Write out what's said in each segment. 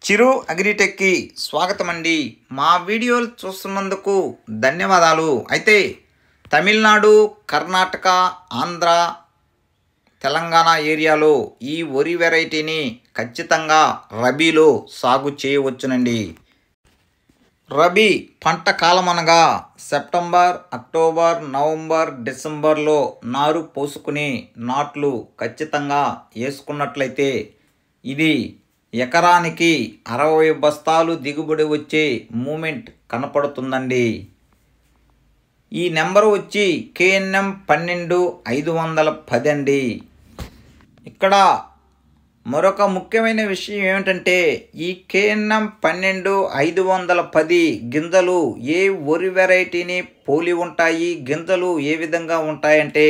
చిరు అగ్రిటెక్కి స్వాగతం అండి. మా వీడియోలు చూస్తున్నందుకు ధన్యవాదాలు. అయితే తమిళనాడు, కర్ణాటక, ఆంధ్ర, తెలంగాణ ఏరియాలో ఈ వరి వెరైటీని ఖచ్చితంగా రబీలో సాగు చేయవచ్చునండి. రబీ పంట కాలం అనగా సెప్టెంబర్, అక్టోబర్, నవంబర్, డిసెంబర్లో నారు పోసుకుని నాట్లు ఖచ్చితంగా వేసుకున్నట్లయితే ఇది ఎకరానికి 60 బస్తాలు దిగుబడి వచ్చే మూమెంట్ కనపడుతుందండి. ఈ నెంబర్ వచ్చి KNM 12-510 అండి. ఇక్కడ మరొక ముఖ్యమైన విషయం ఏమిటంటే ఈ KNM 12-510 గింజలు ఏ వరి వెరైటీని పోలి ఉంటాయి. గింజలు ఏ విధంగా ఉంటాయంటే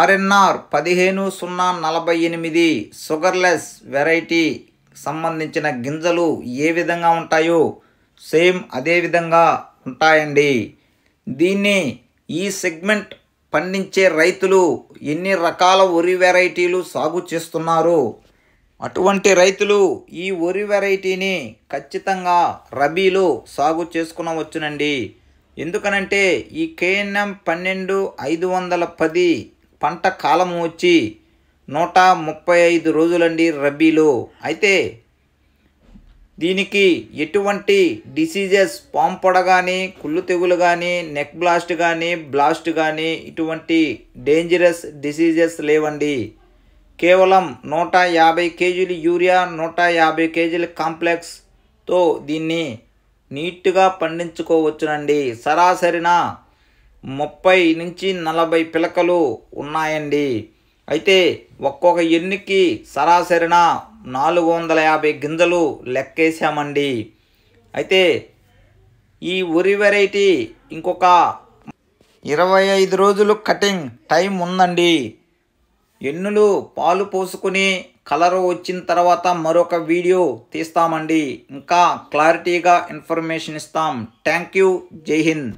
RNR 15-048 షుగర్లెస్ వెరైటీ సంబంధించిన గింజలు ఏ విధంగా ఉంటాయో సేమ్ అదే విధంగా ఉంటాయండి. దీన్ని ఈ సెగ్మెంట్ పండించే రైతులు ఎన్ని రకాల వరి వెరైటీలు సాగు చేస్తున్నారు. అటువంటి రైతులు ఈ వరి వెరైటీని ఖచ్చితంగా రబీలో సాగు చేసుకునవచ్చునండి. ఎందుకనంటే ఈ KNM 12-510 పంట కాలం వచ్చి 135 రోజులండి రబీలో. అయితే దీనికి ఎటువంటి డిసీజెస్, పాంపొడ కానీ, కుళ్ళు తెగులు కానీ, నెక్ బ్లాస్ట్ కానీ ఇటువంటి డేంజరస్ డిసీజెస్ లేవండి. కేవలం 150 కేజీలు యూరియా, 150 కేజీల కాంప్లెక్స్తో దీన్ని నీట్గా పండించుకోవచ్చునండి. సరాసరిన 30-40 పిలకలు ఉన్నాయండి. అయితే ఒక్కొక్క ఎన్నుకి సరాసరిన 450 గింజలు లెక్కేసామండి. అయితే ఈ వరి వెరైటీ ఇంకొక 25 రోజులు కటింగ్ టైం ఉందండి. ఎన్నులు పాలు పోసుకుని కలర్ వచ్చిన తర్వాత మరొక వీడియో తీస్తామండి. ఇంకా క్లారిటీగా ఇన్ఫర్మేషన్ ఇస్తాం. Thank you. జై హింద్.